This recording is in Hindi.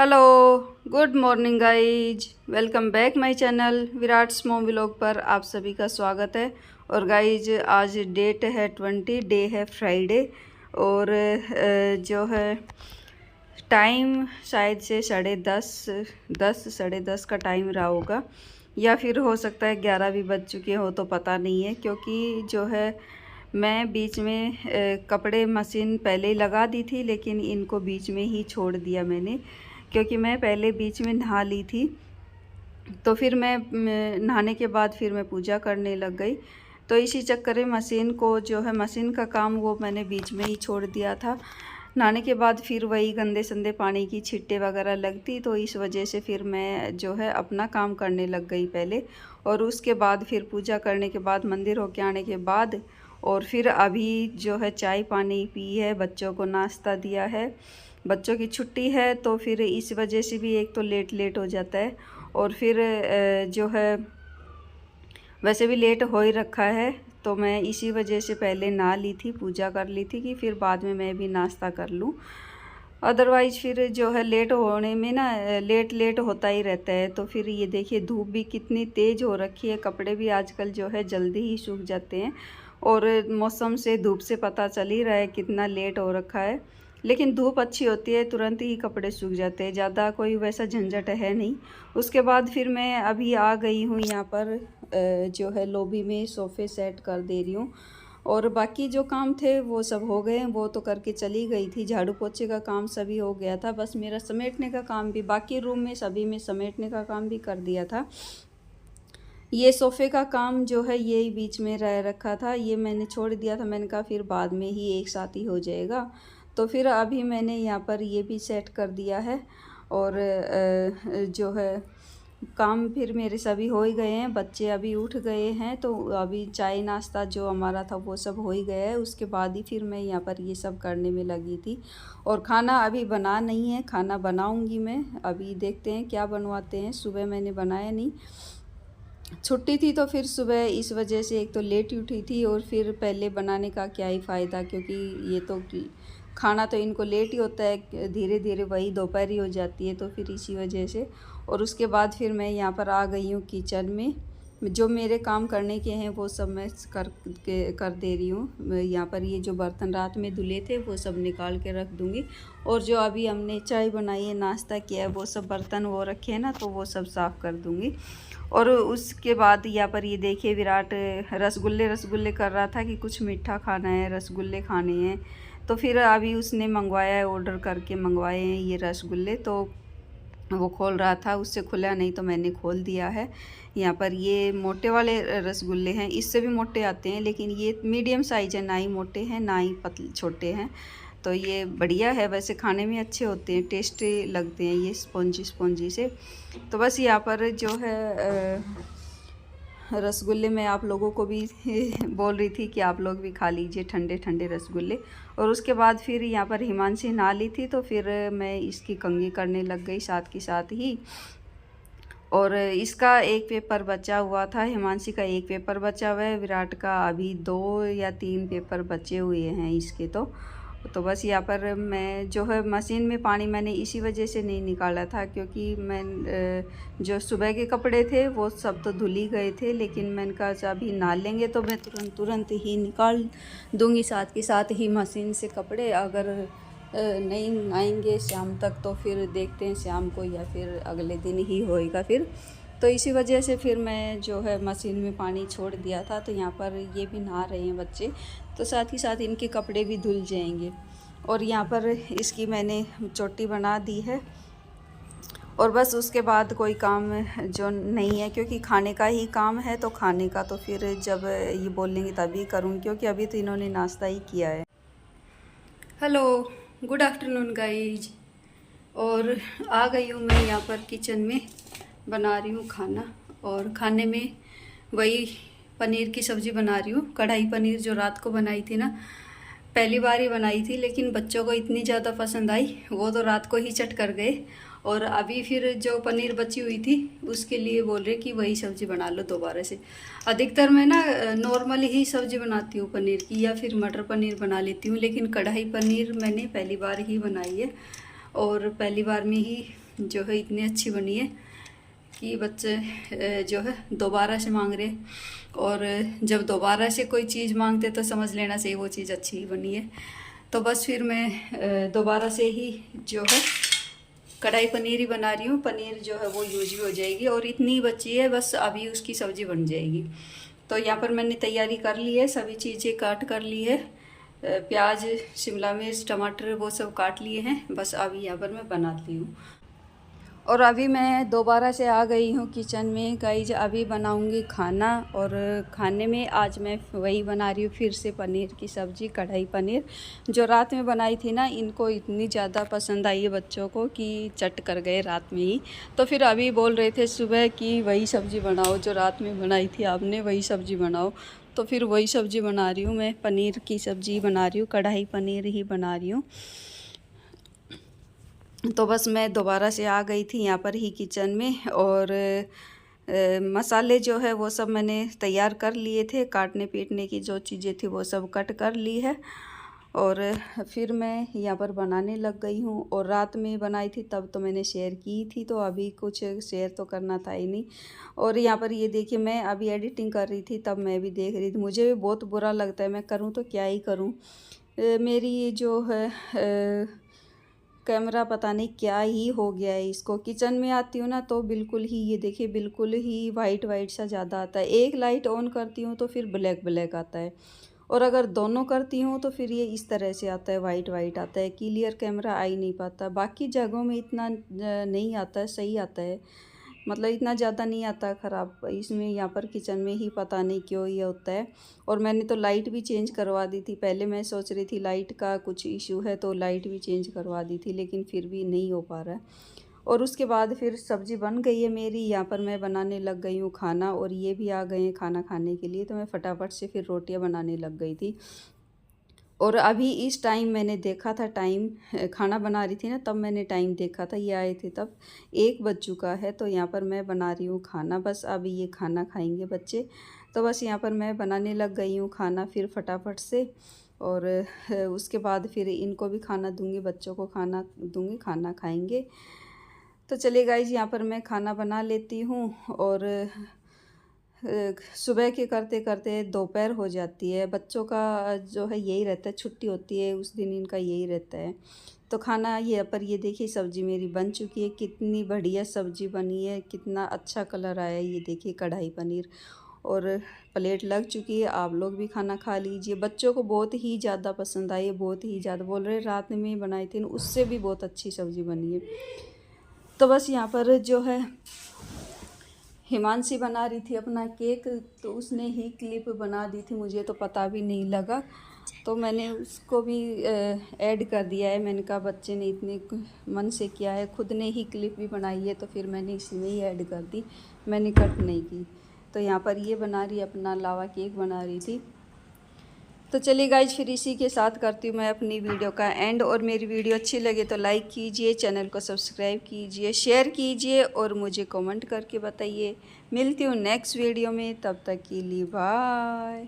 Hello, good morning guys, welcome back my channel Virat's मोम व्लॉग पर आप सभी का स्वागत है। और गाइज आज डेट है 20, डे है फ्राइडे और जो है टाइम शायद से 10:30 का टाइम रहा होगा या फिर हो सकता है 11 भी बज चुके हो, तो पता नहीं है। क्योंकि जो है मैं बीच में कपड़े मशीन पहले ही लगा दी थी, लेकिन इनको बीच में ही छोड़ दिया मैंने, क्योंकि मैं पहले बीच में नहा ली थी। तो फिर मैं नहाने के बाद फिर मैं पूजा करने लग गई। तो इसी चक्कर में मशीन को जो है मशीन का काम वो मैंने बीच में ही छोड़ दिया था। नहाने के बाद फिर वही गंदे संदे पानी की छिट्टे वगैरह लगती, तो इस वजह से फिर मैं जो है अपना काम करने लग गई पहले। और उसके बाद फिर पूजा करने के बाद मंदिर होके आने के बाद और फिर अभी जो है चाय पानी पी है, बच्चों को नाश्ता दिया है। बच्चों की छुट्टी है तो फिर इस वजह से भी एक तो लेट हो जाता है और फिर जो है वैसे भी लेट हो ही रखा है। तो मैं इसी वजह से पहले नहा ली थी, पूजा कर ली थी कि फिर बाद में मैं भी नाश्ता कर लूँ। अदरवाइज़ फिर जो है लेट होने में ना लेट होता ही रहता है। तो फिर ये देखिए धूप भी कितनी तेज़ हो रखी है, कपड़े भी आजकल जो है जल्दी ही सूख जाते हैं। और मौसम से धूप से पता चल ही रहा है कितना लेट हो रखा है। लेकिन धूप अच्छी होती है, तुरंत ही कपड़े सूख जाते हैं, ज़्यादा कोई वैसा झंझट है नहीं। उसके बाद फिर मैं अभी आ गई हूँ यहाँ पर जो है लॉबी में सोफ़े सेट कर दे रही हूँ। और बाकी जो काम थे वो सब हो गए, वो तो करके चली गई थी। झाड़ू पोछे का काम सभी हो गया था, बस मेरा समेटने का काम भी बाकी रूम में सभी में समेटने का काम भी कर दिया था। ये सोफ़े का काम जो है ये बीच में रह रखा था, ये मैंने छोड़ दिया था। मैंने कहा फिर बाद में ही एक साथ ही हो जाएगा। तो फिर अभी मैंने यहाँ पर ये भी सेट कर दिया है। और जो है काम फिर मेरे सभी हो ही गए हैं, बच्चे अभी उठ गए हैं, तो अभी चाय नाश्ता जो हमारा था वो सब हो ही गया है। उसके बाद ही फिर मैं यहाँ पर ये सब करने में लगी थी। और खाना अभी बना नहीं है, खाना बनाऊँगी मैं। अभी देखते हैं क्या बनवाते हैं, सुबह मैंने बनाया नहीं, छुट्टी थी तो फिर सुबह इस वजह से एक तो लेट ही उठी थी और फिर पहले बनाने का क्या ही फ़ायदा, क्योंकि ये तो खाना तो इनको लेट ही होता है, धीरे धीरे वही दोपहर ही हो जाती है। तो फिर इसी वजह से और उसके बाद फिर मैं यहाँ पर आ गई हूँ किचन में। जो मेरे काम करने के हैं वो सब मैं कर दे रही हूँ। यहाँ पर ये जो बर्तन रात में धुले थे वो सब निकाल के रख दूँगी। और जो अभी हमने चाय बनाई है, नाश्ता किया है, वो सब बर्तन वो रखे हैं ना, तो वो सब साफ़ कर दूँगी। और उसके बाद यहाँ पर ये देखिए विराट रसगुल्ले कर रहा था कि कुछ मीठा खाना है, रसगुल्ले खाने हैं। तो फिर अभी उसने मंगवाया है, ऑर्डर करके मंगवाए हैं ये रसगुल्ले। तो वो खोल रहा था, उससे खुला नहीं तो मैंने खोल दिया है। यहाँ पर ये मोटे वाले रसगुल्ले हैं, इससे भी मोटे आते हैं, लेकिन ये मीडियम साइज़ है, ना ही मोटे हैं ना ही पतले छोटे हैं। तो ये बढ़िया है, वैसे खाने में अच्छे होते हैं, टेस्टी लगते हैं ये स्पॉन्जी से। तो बस यहाँ पर जो है रसगुल्ले मैं आप लोगों को भी बोल रही थी कि आप लोग भी खा लीजिए ठंडे ठंडे रसगुल्ले। और उसके बाद फिर यहाँ पर हिमांशी नहा ली थी, तो फिर मैं इसकी कंघी करने लग गई साथ के साथ ही। और इसका एक पेपर बचा हुआ था, हिमांशी का एक पेपर बचा हुआ है, विराट का अभी 2 या 3 पेपर बचे हुए हैं इसके। तो बस यहाँ पर मैं जो है मशीन में पानी मैंने इसी वजह से नहीं निकाला था, क्योंकि मैं जो सुबह के कपड़े थे वो सब तो धुल ही गए थे, लेकिन मैंने कहा अभी नहा लेंगे तो मैं तुरंत ही निकाल दूँगी साथ के साथ ही मशीन से कपड़े। अगर नहीं आएंगे शाम तक तो फिर देखते हैं शाम को या फिर अगले दिन ही होएगा फिर। तो इसी वजह से फिर मैं जो है मशीन में पानी छोड़ दिया था। तो यहाँ पर ये भी नहा रहे हैं बच्चे, तो साथ ही साथ इनके कपड़े भी धुल जाएंगे। और यहाँ पर इसकी मैंने चोटी बना दी है। और बस उसके बाद कोई काम जो नहीं है, क्योंकि खाने का ही काम है। तो खाने का तो फिर जब ये बोलेंगे तभी करूँ, क्योंकि अभी तो इन्होंने नाश्ता ही किया है। Hello, good afternoon guys. और आ गई हूँ मैं यहाँ पर किचन में, बना रही हूँ खाना। और खाने में वही पनीर की सब्ज़ी बना रही हूँ, कढ़ाई पनीर जो रात को बनाई थी ना, पहली बार ही बनाई थी, लेकिन बच्चों को इतनी ज़्यादा पसंद आई वो तो रात को ही चट कर गए। और अभी फिर जो पनीर बची हुई थी उसके लिए बोल रहे कि वही सब्ज़ी बना लो दोबारा से। अधिकतर मैं ना नॉर्मली ही सब्ज़ी बनाती हूँ पनीर की, या फिर मटर पनीर बना लेती हूँ, लेकिन कढ़ाई पनीर मैंने पहली बार ही बनाई है। और पहली बार में ही जो है इतनी अच्छी बनी है कि बच्चे जो है दोबारा से मांग रहे। और जब दोबारा से कोई चीज़ मांगते तो समझ लेना चाहिए वो चीज़ अच्छी ही बनी है। तो बस फिर मैं दोबारा से ही जो है कढ़ाई पनीर ही बना रही हूँ। पनीर जो है वो यूज भी हो जाएगी और इतनी बची है, बस अभी उसकी सब्ज़ी बन जाएगी। तो यहाँ पर मैंने तैयारी कर ली है, सभी चीज़ें काट कर ली है, प्याज, शिमला मिर्च, टमाटर वो सब काट लिए हैं। बस अभी यहाँ पर मैं बनाती हूँ। और अभी मैं दोबारा से आ गई हूँ किचन में गाइज। अभी बनाऊँगी खाना, और खाने में आज मैं वही बना रही हूँ फिर से पनीर की सब्ज़ी, कढ़ाई पनीर। जो रात में बनाई थी ना, इनको इतनी ज़्यादा पसंद आई है बच्चों को कि चट कर गए रात में ही। तो फिर अभी बोल रहे थे सुबह कि वही सब्ज़ी बनाओ जो रात में बनाई थी आपने, वही सब्ज़ी बनाओ। तो फिर वही सब्ज़ी बना रही हूँ मैं, पनीर की सब्ज़ी बना रही हूँ, कढ़ाई पनीर ही बना रही हूँ। तो बस मैं दोबारा से आ गई थी यहाँ पर ही किचन में, और मसाले जो है वो सब मैंने तैयार कर लिए थे। काटने पीटने की जो चीज़ें थी वो सब कट कर ली है, और फिर मैं यहाँ पर बनाने लग गई हूँ। और रात में बनाई थी तब तो मैंने शेयर की थी, तो अभी कुछ शेयर तो करना था ही नहीं। और यहाँ पर ये देखिए, मैं अभी एडिटिंग कर रही थी तब मैं भी देख रही थी। मुझे भी बहुत बुरा लगता है, मैं करूँ तो क्या ही करूँ। मेरी जो है कैमरा पता नहीं क्या ही हो गया है इसको। किचन में आती हूँ ना तो बिल्कुल ही, ये देखिए, बिल्कुल ही वाइट वाइट सा ज़्यादा आता है। एक लाइट ऑन करती हूँ तो फिर ब्लैक ब्लैक आता है, और अगर दोनों करती हूँ तो फिर ये इस तरह से आता है, वाइट वाइट आता है। क्लियर कैमरा आ ही नहीं पाता। बाकी जगहों में इतना नहीं आता है, सही आता है, मतलब इतना ज़्यादा नहीं आता ख़राब। इसमें यहाँ पर किचन में ही पता नहीं क्यों ये होता है। और मैंने तो लाइट भी चेंज करवा दी थी। पहले मैं सोच रही थी लाइट का कुछ इशू है तो लाइट भी चेंज करवा दी थी, लेकिन फिर भी नहीं हो पा रहा है। और उसके बाद फिर सब्ज़ी बन गई है मेरी। यहाँ पर मैं बनाने लग गई हूँ खाना, और ये भी आ गए हैं खाना खाने के लिए। तो मैं फटाफट से फिर रोटियाँ बनाने लग गई थी। और अभी इस टाइम मैंने देखा था, टाइम खाना बना रही थी ना तब मैंने टाइम देखा था, ये आए थे तब 1 बज चुका है। तो यहाँ पर मैं बना रही हूँ खाना, बस अभी ये खाना खाएंगे बच्चे। तो बस यहाँ पर मैं बनाने लग गई हूँ खाना फिर फटाफट से। और उसके बाद फिर इनको भी खाना दूँगी, बच्चों को खाना दूँगी, खाना खाएंगे। तो चलिए गाइज, यहाँ पर मैं खाना बना लेती हूँ। और सुबह के करते करते दोपहर हो जाती है। बच्चों का जो है यही रहता है, छुट्टी होती है उस दिन इनका यही रहता है। तो खाना ये पर, ये देखिए सब्ज़ी मेरी बन चुकी है। कितनी बढ़िया सब्ज़ी बनी है, कितना अच्छा कलर आया है। ये देखिए कढ़ाई पनीर, और प्लेट लग चुकी है। आप लोग भी खाना खा लीजिए। बच्चों को बहुत ही ज़्यादा पसंद आई है, बहुत ही ज़्यादा। बोल रहे रात में बनाई थी उससे भी बहुत अच्छी सब्ज़ी बनी है। तो बस यहाँ पर जो है हिमांशी बना रही थी अपना केक, तो उसने ही क्लिप बना दी थी, मुझे तो पता भी नहीं लगा। तो मैंने उसको भी ऐड कर दिया है। मैंने कहा बच्चे ने इतने मन से किया है, खुद ने ही क्लिप भी बनाई है, तो फिर मैंने इसी में ही ऐड कर दी, मैंने कट नहीं की। तो यहाँ पर ये बना रही, अपना लावा केक बना रही थी। तो चलिए गाइज, फिर इसी के साथ करती हूँ मैं अपनी वीडियो का एंड। और मेरी वीडियो अच्छी लगे तो लाइक कीजिए, चैनल को सब्सक्राइब कीजिए, शेयर कीजिए, और मुझे कमेंट करके बताइए। मिलती हूँ नेक्स्ट वीडियो में, तब तक के लिए बाय।